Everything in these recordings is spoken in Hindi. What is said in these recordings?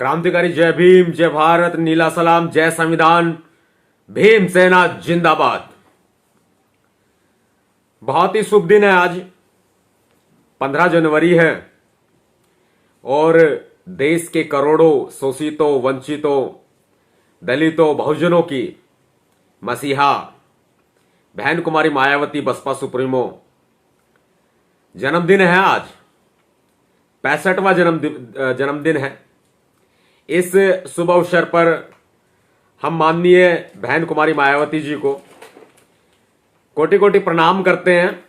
क्रांतिकारी जय भीम, जय भारत, नीला सलाम, जय संविधान, भीम सेना जिंदाबाद। बहुत ही शुभ दिन है आज, 15 जनवरी है और देश के करोड़ों शोषितों, वंचितों, दलितों, बहुजनों की मसीहा बहन कुमारी मायावती बसपा सुप्रीमो जन्मदिन है आज, 65वां जन्मदिन है। इस शुभ अवसर पर हम माननीय बहन कुमारी मायावती जी को कोटि कोटि प्रणाम करते हैं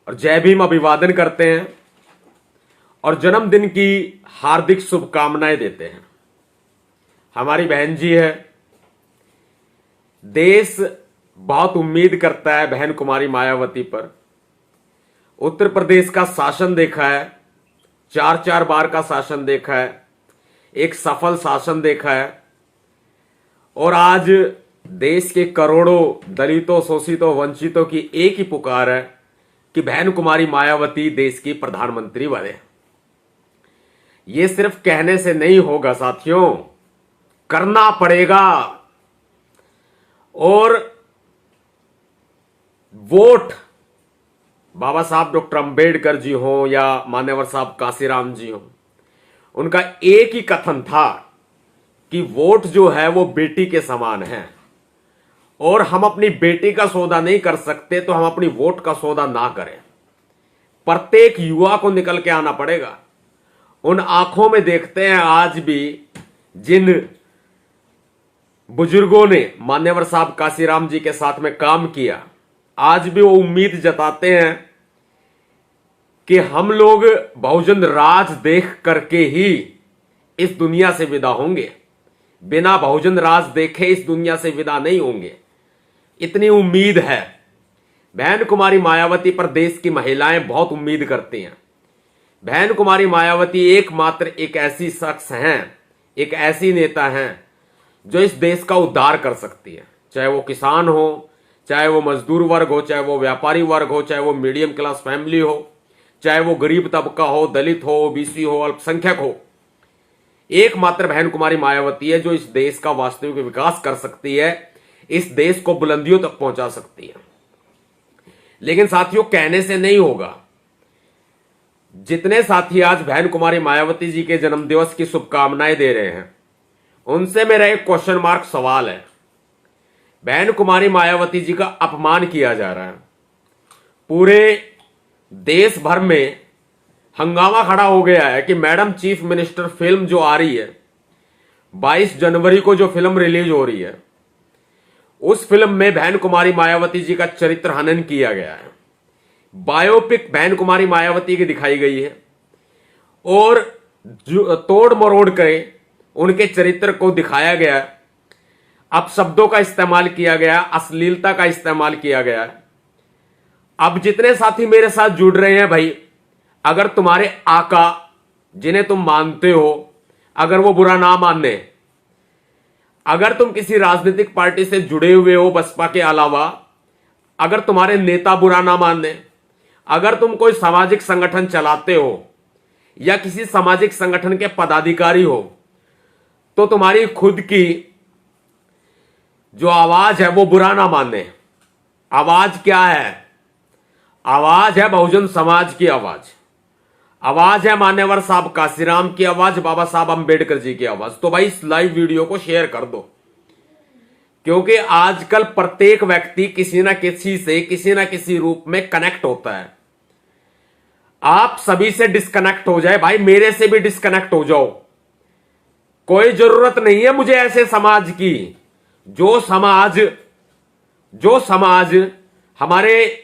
और जय भीम अभिवादन करते हैं और जन्मदिन की हार्दिक शुभकामनाएं देते हैं। हमारी बहन जी है, देश बहुत उम्मीद करता है बहन कुमारी मायावती पर। उत्तर प्रदेश का शासन देखा है, 4 बार का शासन देखा है, एक सफल शासन देखा है और आज देश के करोड़ों दलितों, शोषितों, वंचितों की एक ही पुकार है कि बहन कुमारी मायावती देश की प्रधानमंत्री बने। ये सिर्फ कहने से नहीं होगा साथियों, करना पड़ेगा। और वोट बाबा साहब डॉक्टर अंबेडकर जी हो या मान्यवर साहब काशीराम जी हो, उनका एक ही कथन था कि वोट जो है वो बेटी के समान है और हम अपनी बेटी का सौदा नहीं कर सकते तो हम अपनी वोट का सौदा ना करें। प्रत्येक युवा को निकल के आना पड़ेगा। उन आंखों में देखते हैं आज भी जिन बुजुर्गों ने मान्यवर साहब काशीराम जी के साथ में काम किया, आज भी वो उम्मीद जताते हैं कि हम लोग बहुजन राज देख करके ही इस दुनिया से विदा होंगे, बिना बहुजन राज देखे इस दुनिया से विदा नहीं होंगे। इतनी उम्मीद है। बहन कुमारी मायावती पर देश की महिलाएं बहुत उम्मीद करती हैं। बहन कुमारी मायावती एकमात्र एक ऐसी शख्स हैं, एक ऐसी नेता हैं जो इस देश का उद्धार कर सकती है। चाहे वो किसान हो, चाहे वो मजदूर वर्ग हो, चाहे वो व्यापारी वर्ग हो, चाहे वो मीडियम क्लास फैमिली हो, चाहे वो गरीब तबका हो, दलित हो, ओबीसी हो, अल्पसंख्यक हो। एकमात्र बहन कुमारी मायावती है जो इस देश का वास्तविक विकास कर सकती है, इस देश को बुलंदियों तक पहुंचा सकती है। लेकिन साथियों, कहने से नहीं होगा। जितने साथी आज बहन कुमारी मायावती जी के जन्मदिवस की शुभकामनाएं दे रहे हैं, उनसे मेरा एक क्वेश्चन मार्क सवाल है। बहन कुमारी मायावती जी का अपमान किया जा रहा है। पूरे देश भर में हंगामा खड़ा हो गया है कि मैडम चीफ मिनिस्टर फिल्म जो आ रही है, 22 जनवरी को जो फिल्म रिलीज हो रही है, उस फिल्म में बहन कुमारी मायावती जी का चरित्र हनन किया गया है। बायोपिक बहन कुमारी मायावती की दिखाई गई है और तोड़ मरोड़ कर उनके चरित्र को दिखाया गया। अब शब्दों का इस्तेमाल किया गया, अश्लीलता का इस्तेमाल किया गया। अब जितने साथी मेरे साथ जुड़ रहे हैं भाई, अगर तुम्हारे आका जिन्हें तुम मानते हो, अगर वो बुरा ना माने, अगर तुम किसी राजनीतिक पार्टी से जुड़े हुए हो बसपा के अलावा, अगर तुम्हारे नेता बुरा ना माने, अगर तुम कोई सामाजिक संगठन चलाते हो या किसी सामाजिक संगठन के पदाधिकारी हो, तो तुम्हारी खुद की जो आवाज है वो बुरा ना माने। आवाज क्या है? आवाज है बहुजन समाज की आवाज, आवाज है मान्यवर साहब काशीराम की आवाज, बाबा साहब अंबेडकर जी की आवाज। तो भाई इस लाइव वीडियो को शेयर कर दो, क्योंकि आजकल प्रत्येक व्यक्ति किसी ना किसी से किसी ना किसी रूप में कनेक्ट होता है। आप सभी से डिस्कनेक्ट हो जाए भाई, मेरे से भी डिस्कनेक्ट हो जाओ। कोई जरूरत नहीं है मुझे ऐसे समाज की। जो समाज हमारे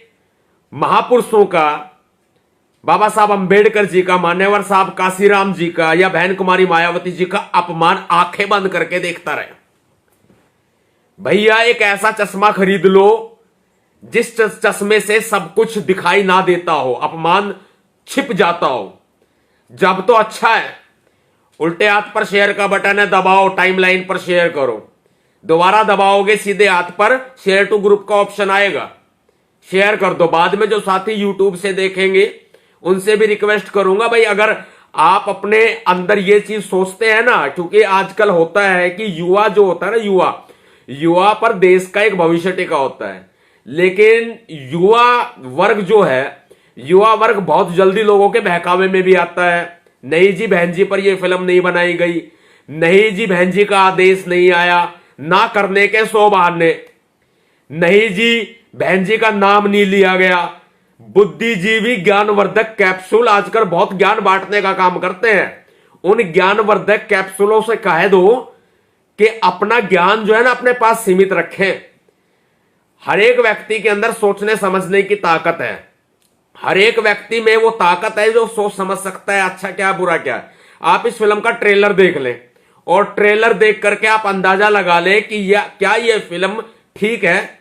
महापुरुषों का, बाबा साहब अंबेडकर जी का, मान्यवर साहब काशीराम जी का या बहन कुमारी मायावती जी का अपमान आंखें बंद करके देखता रहे। भैया एक ऐसा चश्मा खरीद लो जिस चश्मे से सब कुछ दिखाई ना देता हो, अपमान छिप जाता हो। जब तो अच्छा है, उल्टे हाथ पर शेयर का बटन है, दबाओ, टाइमलाइन पर शेयर करो। दोबारा दबाओगे सीधे हाथ पर शेयर टू ग्रुप का ऑप्शन आएगा, शेयर कर दो। बाद में जो साथी यूट्यूब से देखेंगे उनसे भी रिक्वेस्ट करूंगा भाई, अगर आप अपने अंदर ये चीज सोचते हैं ना, क्योंकि आजकल होता है कि युवा जो होता है ना, युवा पर देश का एक भविष्य टिका होता है। लेकिन युवा वर्ग जो है, युवा वर्ग बहुत जल्दी लोगों के बहकावे में भी आता है। नहीं जी बहन जी पर यह फिल्म नहीं बनाई गई, नहीं जी बहन जी का आदेश नहीं आया, ना करने के 100 बहाने, नहीं जी बहन जी का नाम नहीं लिया गया। बुद्धिजीवी ज्ञानवर्धक कैप्सूल आजकल बहुत ज्ञान बांटने का काम करते हैं। उन ज्ञानवर्धक कैप्सूलों से कह दो कि अपना ज्ञान जो है ना अपने पास सीमित रखें। हर एक व्यक्ति के अंदर सोचने समझने की ताकत है। हर एक व्यक्ति में वो ताकत है जो सोच समझ सकता है अच्छा क्या बुरा क्या है। आप इस फिल्म का ट्रेलर देख लें और ट्रेलर देख करके आप अंदाजा लगा लें कि क्या ये फिल्म ठीक है।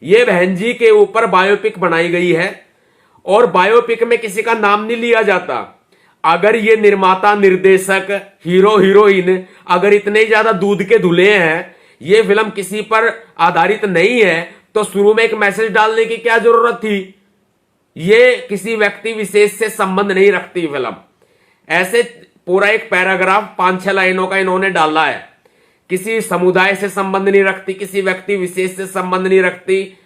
ये बहन जी के ऊपर बायोपिक बनाई गई है और बायोपिक में किसी का नाम नहीं लिया जाता। अगर ये निर्माता, निर्देशक, हीरो, हीरोइन अगर इतने ज्यादा दूध के धुले हैं, ये फिल्म किसी पर आधारित नहीं है, तो शुरू में एक मैसेज डालने की क्या जरूरत थी। ये किसी व्यक्ति विशेष से संबंध नहीं रखती फिल्म। ऐसे पूरा एक पैराग्राफ 5-6 लाइनों का इन्होंने डाला है। किसी समुदाय से संबंध नहीं रखती, किसी व्यक्ति विशेष से संबंध नहीं रखती।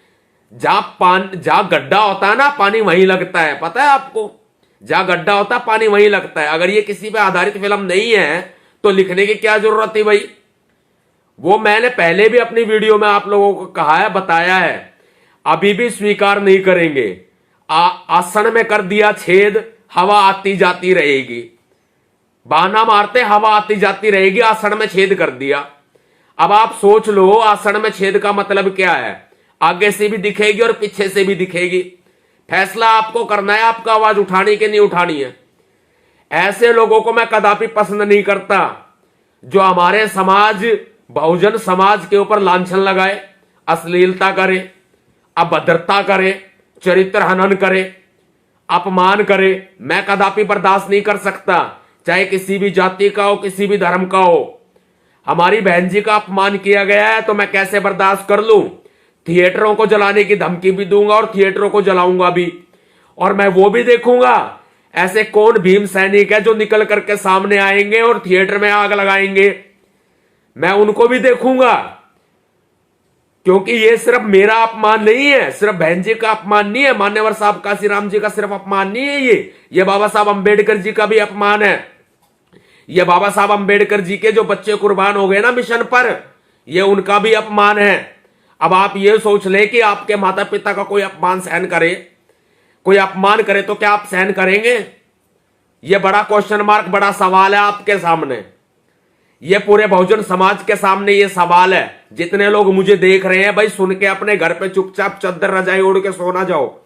जहां गड्ढा होता है ना पानी वहीं लगता है, पता है आपको। जहां गड्ढा होता है पानी वहीं लगता है। अगर ये किसी पे आधारित फिल्म नहीं है तो लिखने की क्या जरूरत थी भाई। वो मैंने पहले भी अपनी वीडियो में आप लोगों को कहा है, बताया है, अभी भी स्वीकार नहीं करेंगे। आसन में कर दिया छेद, हवा आती जाती रहेगी। बहाना मारते हवा आती जाती रहेगी, आसन में छेद कर दिया। अब आप सोच लो आसन में छेद का मतलब क्या है। आगे से भी दिखेगी और पीछे से भी दिखेगी। फैसला आपको करना है, आपका आवाज उठानी कि नहीं उठानी है। ऐसे लोगों को मैं कदापि पसंद नहीं करता जो हमारे समाज, बहुजन समाज के ऊपर लांछन लगाए, अश्लीलता करे, अभद्रता करे, चरित्र हनन करे, अपमान करे। मैं कदापि बर्दाश्त नहीं कर सकता, चाहे किसी भी जाति का हो, किसी भी धर्म का हो। हमारी बहन जी का अपमान किया गया है तो मैं कैसे बर्दाश्त कर लूं। थिएटरों को जलाने की धमकी भी दूंगा और थिएटरों को जलाऊंगा भी। और मैं वो भी देखूंगा ऐसे कौन भीम सैनिक है जो निकल करके सामने आएंगे और थिएटर में आग लगाएंगे। मैं उनको भी देखूंगा, क्योंकि ये सिर्फ मेरा अपमान नहीं है, सिर्फ बहन जी का अपमान नहीं है, मान्यवर साहब काशीराम जी का सिर्फ अपमान नहीं है, ये बाबा साहब अंबेडकर जी का भी अपमान है। ये बाबा साहब अंबेडकर जी के जो बच्चे कुर्बान हो गए ना मिशन पर, ये उनका भी अपमान है। अब आप ये सोच ले कि आपके माता पिता का कोई अपमान सहन करे, कोई अपमान करे तो क्या आप सहन करेंगे। ये बड़ा क्वेश्चन मार्क, बड़ा सवाल है आपके सामने। ये पूरे बहुजन समाज के सामने ये सवाल है। जितने लोग मुझे देख रहे हैं भाई, सुन के अपने घर पे चुपचाप चद्दर रजाई ओढ़ के सोना जाओ।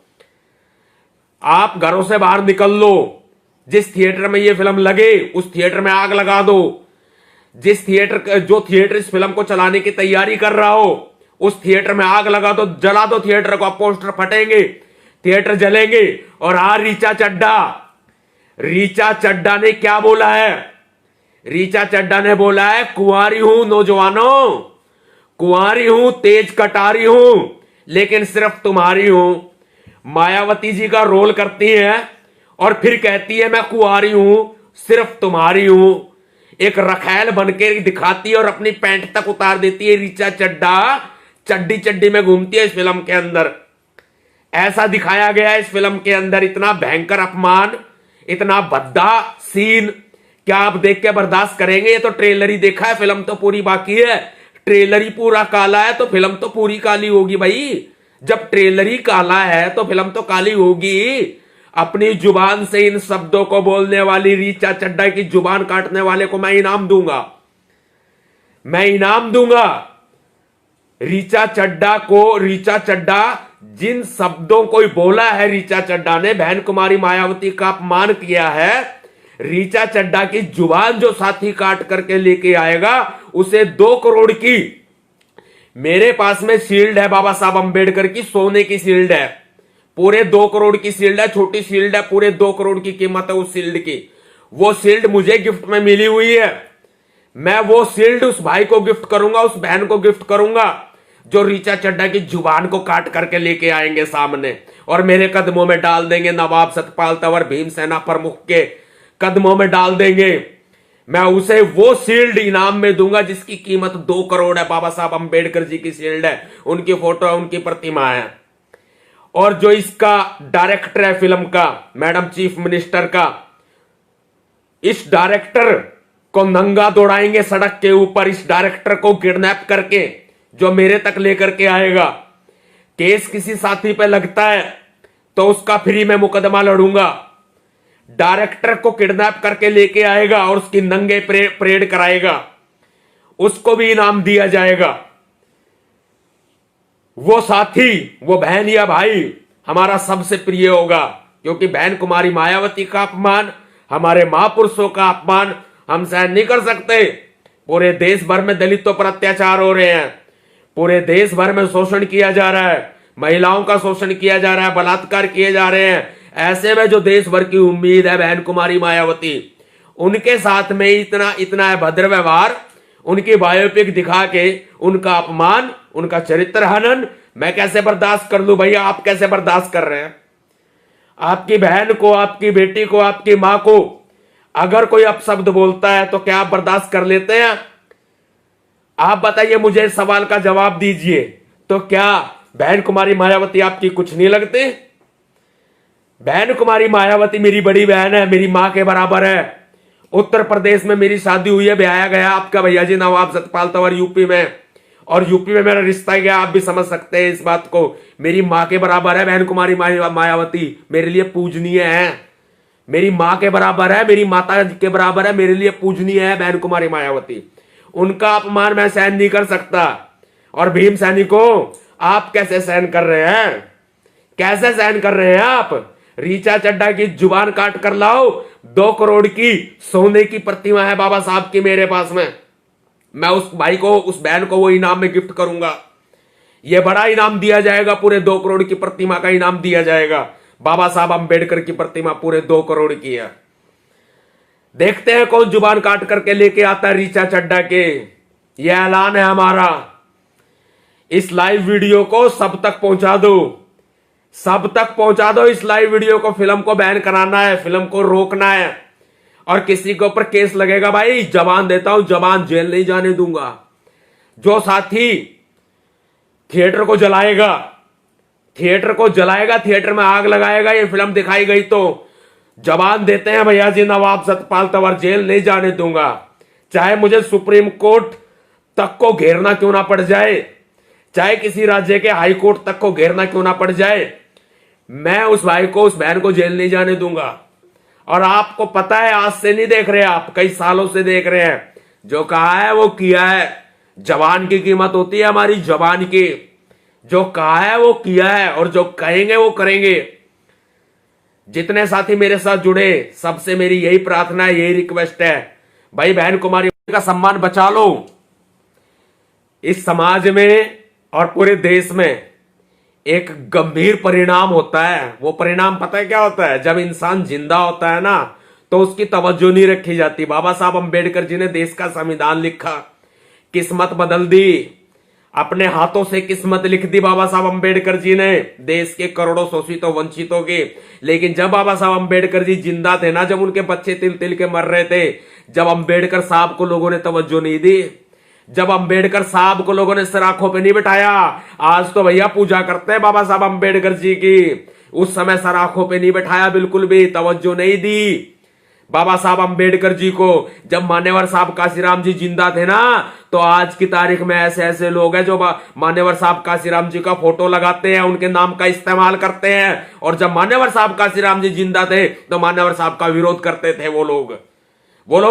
आप घरों से बाहर निकल लो। जिस थिएटर में ये फिल्म लगे उस थिएटर में आग लगा दो। जो थिएटर इस फिल्म को चलाने की तैयारी कर रहा हो उस थिएटर में आग लगा दो, जला दो थिएटर को। पोस्टर फटेंगे, थिएटर जलेंगे। और रीचा चड्डा ने क्या बोला है। रीचा चड्डा ने बोला है, कुंवारी हूं नौजवानों, कुंवारी हूं, तेज कटारी हूं, लेकिन सिर्फ तुम्हारी हूं। मायावती जी का रोल करती है और फिर कहती है मैं कुंवारी हूं, सिर्फ तुम्हारी हूं। एक रखैल बनके दिखाती है और अपनी पैंट तक उतार देती है। रीचा चड्डा चड्डी में घूमती है इस फिल्म के अंदर। ऐसा दिखाया गया है इस फिल्म के अंदर। इतना भयंकर अपमान, इतना भद्दा सीन, क्या आप देख के बर्दाश्त करेंगे। ये तो ट्रेलर ही देखा है, फिल्म तो पूरी बाकी है। ट्रेलर ही पूरा काला है तो फिल्म तो पूरी काली होगी भाई। जब ट्रेलर ही काला है तो फिल्म तो काली होगी। अपनी जुबान से इन शब्दों को बोलने वाली रीचा चड्डा की जुबान काटने वाले को मैं इनाम दूंगा, मैं इनाम दूंगा। रीचा चड्डा जिन शब्दों को बोला है, रीचा चड्डा ने बहन कुमारी मायावती का अपमान किया है। रीचा चड्डा की जुबान जो साथी काट करके लेके आएगा उसे 2 करोड़ की, मेरे पास में शील्ड है बाबा साहब अंबेडकर की, सोने की शील्ड है। पूरे 2 करोड़ की शील्ड है, छोटी शील्ड है, पूरे 2 करोड़ की कीमत है उस शील्ड की। वो शील्ड मुझे गिफ्ट में मिली हुई है। मैं वो शील्ड उस भाई को गिफ्ट करूंगा, उस बहन को गिफ्ट करूंगा जो रीचा चड्डा की जुबान को काट करके लेके आएंगे सामने और मेरे कदमों में डाल देंगे नवाब सतपाल तंवर भीमसेना प्रमुख के कदमों में डाल देंगे, मैं उसे वो शील्ड इनाम में दूंगा जिसकी कीमत 2 करोड़ है। बाबा साहब अंबेडकर जी की शील्ड है, उनकी फोटो है, उनकी प्रतिमा है। और जो इसका डायरेक्टर है फिल्म का, मैडम चीफ मिनिस्टर का, इस डायरेक्टर को नंगा दौड़ाएंगे सड़क के ऊपर। इस डायरेक्टर को किडनैप करके जो मेरे तक लेकर के आएगा, केस किसी साथी पे लगता है तो उसका फ्री में मुकदमा लड़ूंगा। डायरेक्टर को किडनैप करके लेके आएगा और उसकी नंगे परेड कराएगा, उसको भी इनाम दिया जाएगा। वो साथी, वो बहन या भाई हमारा सबसे प्रिय होगा, क्योंकि बहन कुमारी मायावती का अपमान, हमारे महापुरुषों का अपमान हम सहन नहीं कर सकते। पूरे देश भर में दलितों पर अत्याचार हो रहे हैं, पूरे देश भर में शोषण किया जा रहा है, महिलाओं का शोषण किया जा रहा है, बलात्कार किए जा रहे हैं। ऐसे में जो देश भर की उम्मीद है बहन कुमारी मायावती, उनके साथ में इतना अभद्र व्यवहार, उनकी बायोपिक दिखा के उनका अपमान, उनका चरित्र हनन मैं कैसे बर्दाश्त कर लूं? भैया आप कैसे बर्दाश्त कर रहे हैं? आपकी बहन को, आपकी बेटी को, आपकी मां को अगर कोई अपशब्द बोलता है तो क्या आप बर्दाश्त कर लेते हैं? आप बताइए, मुझे इस सवाल का जवाब दीजिए। तो क्या बहन कुमारी मायावती आपकी कुछ नहीं लगती? बहन कुमारी मायावती मेरी बड़ी बहन है, मेरी मां के बराबर है। उत्तर प्रदेश में मेरी शादी हुई है, ब्याया गया आपका भैया जी नवाब सतपाल तंवर यूपी में, और यूपी में मेरा रिश्ता गया। आप भी समझ सकते हैं इस बात को। मेरी मां के बराबर है बहन कुमारी मायावती, मेरे लिए पूजनीय है, मेरी मां के बराबर है, मेरी माता के बराबर है, मेरे लिए पूजनीय है बहन कुमारी मायावती। उनका अपमान मैं सहन नहीं कर सकता। और भीम सैनिकों, आप कैसे सहन कर रहे हैं? कैसे सहन कर रहे हैं आप? रीचा चड्ढा की जुबान काट कर लाओ, 2 करोड़ की सोने की प्रतिमा है बाबा साहब की मेरे पास में। मैं उस भाई को, उस बहन को वो इनाम में गिफ्ट करूंगा। ये बड़ा इनाम दिया जाएगा, पूरे 2 करोड़ की प्रतिमा का इनाम दिया जाएगा। बाबा साहब अंबेडकर की प्रतिमा पूरे 2 करोड़ की है। देखते हैं कौन जुबान काट करके लेके आता है रीचा चड्ढा के। यह ऐलान है हमारा। इस लाइव वीडियो को सब तक पहुंचा दो, सब तक पहुंचा दो इस लाइव वीडियो को। फिल्म को बैन कराना है, फिल्म को रोकना है, और किसी के ऊपर केस लगेगा भाई, जबान देता हूं, जबान जेल नहीं जाने दूंगा। जो साथी थिएटर को जलाएगा, थिएटर को जलाएगा, थिएटर में आग लगाएगा, ये फिल्म दिखाई गई तो जबान देते हैं भैया जी नवाब सतपाल तंवर, जेल नहीं जाने दूंगा। चाहे मुझे सुप्रीम कोर्ट तक को घेरना क्यों ना पड़ जाए, चाहे किसी राज्य के हाई कोर्ट तक को घेरना क्यों ना पड़ जाए, मैं उस भाई को, उस बहन को जेल नहीं जाने दूंगा। और आपको पता है, आज से नहीं देख रहे आप, कई सालों से देख रहे हैं। जो कहा है वो किया है। जबान की कीमत होती है हमारी, जबान की। जो कहा है वो किया है, और जो कहेंगे वो करेंगे। जितने साथी मेरे साथ जुड़े, सबसे मेरी यही प्रार्थना है, यही रिक्वेस्ट है, भाई बहन कुमारी का सम्मान बचा लो। इस समाज में और पूरे देश में एक गंभीर परिणाम होता है। वो परिणाम पता है क्या होता है? जब इंसान जिंदा होता है ना, तो उसकी तवज्जो नहीं रखी जाती। बाबा साहब अंबेडकर जी ने देश का संविधान लिखा, किस्मत बदल दी, अपने हाथों से किस्मत लिख दी बाबा साहब अंबेडकर जी ने देश के करोड़ों शोषितों वंचितों की। लेकिन जब बाबा साहब अंबेडकर जी जिंदा थे ना, जब उनके बच्चे तिल तिल के मर रहे थे, जब अंबेडकर साहब को लोगों ने तवज्जो नहीं दी, जब अंबेडकर साहब को लोगों ने सिर आंखों पे नहीं बिठाया। आज तो भैया पूजा करते हैं बाबा साहब अंबेडकर जी की, उस समय सर आंखों पे नहीं बिठाया, बिल्कुल भी तवज्जो नहीं दी बाबा साहब अंबेडकर जी को। जब मान्यवर साहब काशीराम जी जिंदा थे ना, तो आज की तारीख में ऐसे ऐसे लोग हैं जो मान्यवर साहब काशीराम जी का फोटो लगाते हैं, उनके नाम का इस्तेमाल करते हैं। और जब मान्यवर साहब काशीराम जी जिंदा थे तो मान्यवर साहब का विरोध करते थे वो लोग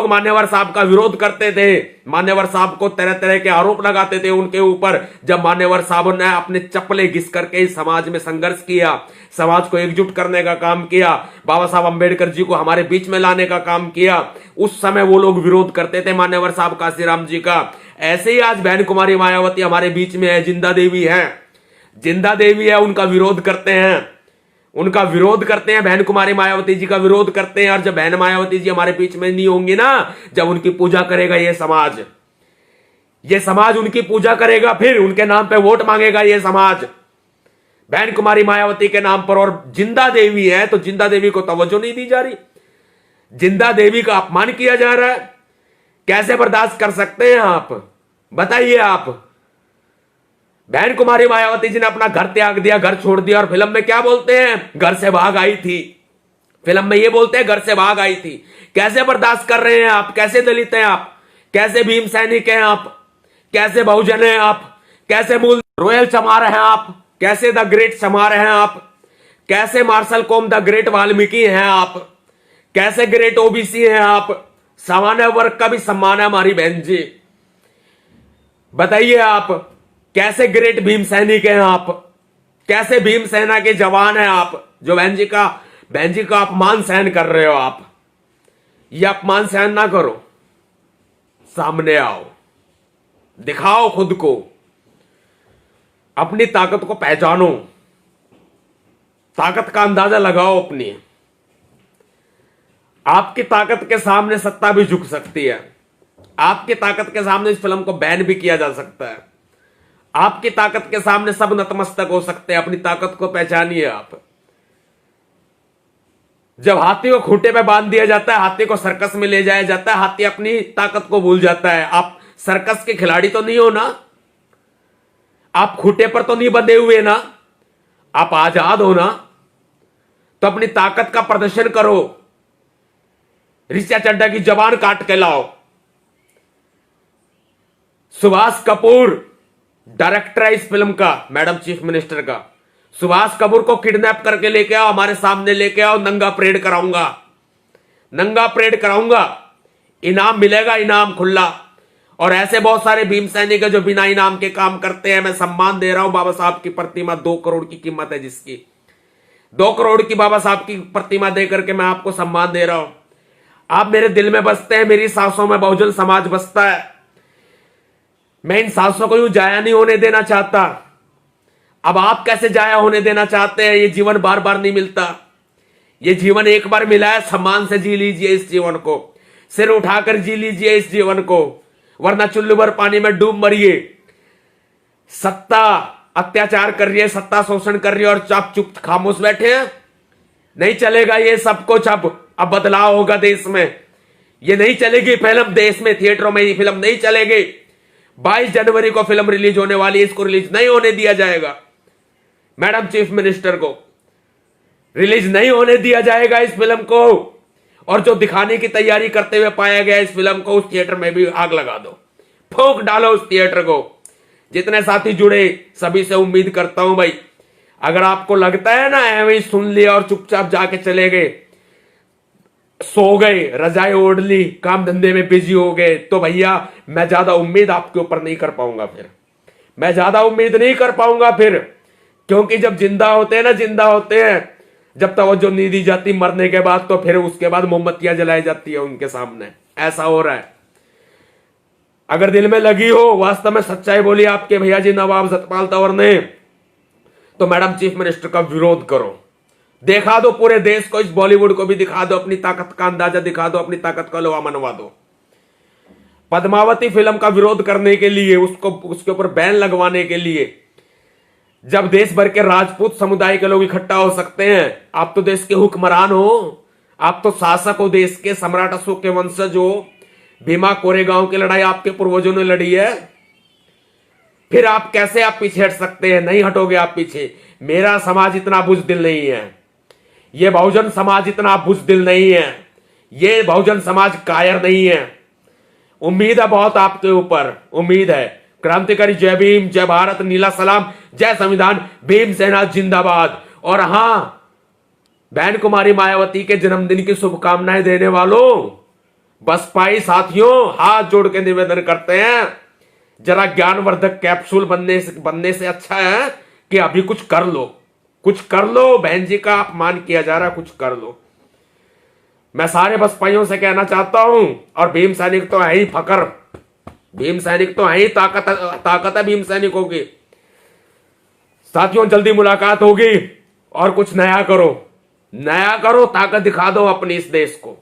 मान्यवर साहब का विरोध करते थे, मान्यवर साहब को तरह तरह के आरोप लगाते थे उनके ऊपर। जब मान्यवर साहब ने अपने चप्पलें घिस करके इस समाज में संघर्ष किया, समाज को एकजुट करने का काम किया, बाबा साहब अंबेडकर जी को हमारे बीच में लाने का काम किया, उस समय वो लोग विरोध करते थे मान्यवर साहब काशीराम जी का। ऐसे ही आज बहन कुमारी मायावती हमारे बीच में है, जिंदा देवी है, जिंदा देवी है, उनका विरोध करते हैं, उनका विरोध करते हैं, बहन कुमारी मायावती जी का विरोध करते हैं। और जब बहन मायावती जी हमारे बीच में नहीं होंगी ना, जब उनकी पूजा करेगा ये समाज उनकी पूजा करेगा, फिर उनके नाम पे वोट मांगेगा ये समाज बहन कुमारी मायावती के नाम पर। और जिंदा देवी है तो जिंदा देवी को तवज्जो नहीं दी जा रही। जिंदा देवी का अपमान किया जा रहा है। कैसे बर्दाश्त कर सकते हैं आप? बताइए आप। बहन कुमारी मायावती जी ने अपना घर त्याग दिया, घर छोड़ दिया, और फिल्म में क्या बोलते हैं? घर से भाग आई थी। फिल्म में ये बोलते हैं घर से भाग आई थी। कैसे बर्दाश्त कर रहे हैं आप? कैसे दलित हैं आप? कैसे भीम सैनिक हैं आप? कैसे बहुजन हैं आप? कैसे मूल रोयल चमार हैं आप? कैसे द ग्रेट चमार हैं आप? कैसे मार्शल कॉम द ग्रेट वाल्मीकि हैं आप? कैसे ग्रेट ओबीसी हैं आप? सामान्य वर्ग का भी सम्मान है हमारी बहन जी। बताइए आप, कैसे ग्रेट भीम सैनिक हैं आप? कैसे भीम सेना के जवान हैं आप, जो बहन जी का अपमान सहन कर रहे हो आप? ये अपमान सहन ना करो, सामने आओ, दिखाओ खुद को, अपनी ताकत को पहचानो, ताकत का अंदाजा लगाओ अपनी। आपकी ताकत के सामने सत्ता भी झुक सकती है। आपकी ताकत के सामने इस फिल्म को बैन भी किया जा सकता है। आपकी ताकत के सामने सब नतमस्तक हो सकते हैं। अपनी ताकत को पहचानिए आप। जब हाथी को खूंटे पे बांध दिया जाता है, हाथी को सर्कस में ले जाया जाता है, हाथी अपनी ताकत को भूल जाता है। आप सर्कस के खिलाड़ी तो नहीं हो ना? आप खूंटे पर तो नहीं बंधे हुए ना? आप आजाद हो ना? तो अपनी ताकत का प्रदर्शन करो। ऋचा चड्ढा की जबान काट के लाओ। सुभाष कपूर डायरेक्टर है इस फिल्म का, मैडम चीफ मिनिस्टर का। सुभाष कपूर को किडनैप करके लेके आओ, हमारे सामने लेके आओ, नंगा परेड कराऊंगा, नंगा परेड कराऊंगा। इनाम मिलेगा, इनाम खुला। और ऐसे बहुत सारे भीम सैनिक है जो बिना इनाम के काम करते हैं। मैं सम्मान दे रहा हूं। बाबा साहब की प्रतिमा 2 करोड़ की कीमत है, जिसकी 2 करोड़ की बाबा साहब की प्रतिमा देकर के मैं आपको सम्मान दे रहा हूं। आप मेरे दिल में बसते हैं, मेरी सांसों में बहुजन समाज बसता है। मैं इन सांसों को यूं जाया नहीं होने देना चाहता। अब आप कैसे जाया होने देना चाहते हैं? ये जीवन बार बार नहीं मिलता। ये जीवन एक बार मिला है, सम्मान से जी लीजिए इस जीवन को, सिर उठाकर जी लीजिए इस जीवन को, वरना चुल्लू भर पानी में डूब मरिए। सत्ता अत्याचार कर रही है, सत्ता शोषण कर रही है, और आप चुप खामोश बैठे हैं। नहीं चलेगा ये सब कुछ। अब बदलाव होगा देश में। ये नहीं चलेगी फिल्म देश में, थिएटरों में ये फिल्म नहीं चलेगी। 22 जनवरी को फिल्म रिलीज होने वाली है, इसको रिलीज नहीं होने दिया जाएगा। मैडम चीफ मिनिस्टर को रिलीज नहीं होने दिया जाएगा इस फिल्म को। और जो दिखाने की तैयारी करते हुए पाया गया इस फिल्म को, उस थिएटर में भी आग लगा दो, फूंक डालो उस थिएटर को। जितने साथी जुड़े सभी से उम्मीद करता हूं भाई, अगर आपको लगता है ना ऐਵੇਂ ही सुन लिया और चुपचाप जाके चले गए, सो गए, रजाई ओढ़ ली, काम धंधे में बिजी हो गए, तो भैया मैं ज्यादा उम्मीद आपके ऊपर नहीं कर पाऊंगा। फिर मैं ज्यादा उम्मीद नहीं कर पाऊंगा फिर, क्योंकि जब जिंदा होते हैं ना, जिंदा होते हैं, जब तवज्जो नहीं दी जाती मरने के बाद, तो फिर उसके बाद मोमबत्तियां जलाई जाती है उनके सामने। ऐसा हो रहा है। अगर दिल में लगी हो, वास्तव में सच्चाई बोली आपके भैया जी नवाब सतपाल तंवर ने, तो मैडम चीफ मिनिस्टर का विरोध करो। दिखा दो पूरे देश को, इस बॉलीवुड को भी दिखा दो, अपनी ताकत का अंदाजा दिखा दो, अपनी ताकत का लोहा मनवा दो। पद्मावती फिल्म का विरोध करने के लिए, उसके ऊपर बैन लगवाने के लिए, जब देश भर के राजपूत समुदाय के लोग इकट्ठा हो सकते हैं, आप तो देश के हुक्मरान हो, आप तो शासक हो, देश के सम्राट अशोक के वंशज हो। भीमा कोरेगांव की लड़ाई आपके पूर्वजों ने लड़ी है। फिर आप कैसे आप पीछे हट सकते हैं? नहीं हटोगे आप पीछे। मेरा समाज इतना बुज़दिल नहीं है, ये बहुजन समाज इतना बुज़दिल नहीं है, ये बहुजन समाज कायर नहीं है। उम्मीद है बहुत आपके ऊपर, उम्मीद है। क्रांतिकारी जय भीम, जय भारत, नीला सलाम, जय संविधान, भीम सेना जिंदाबाद। और हां, बहन कुमारी मायावती के जन्मदिन की शुभकामनाएं देने वालों, बसपाई साथियों, हाथ जोड़ के निवेदन करते हैं, जरा ज्ञानवर्धक कैप्सूल बनने से अच्छा है कि अभी कुछ कर लो, कुछ कर लो। बहन जी का अपमान किया जा रहा है, कुछ कर लो। मैं सारे बसपाइयों से कहना चाहता हूं, और भीम सैनिक तो है ही फकर, भीम सैनिक तो है ही ताकत है भीम सैनिकों की। साथियों, जल्दी मुलाकात होगी, और कुछ नया करो, नया करो, ताकत दिखा दो अपनी इस देश को।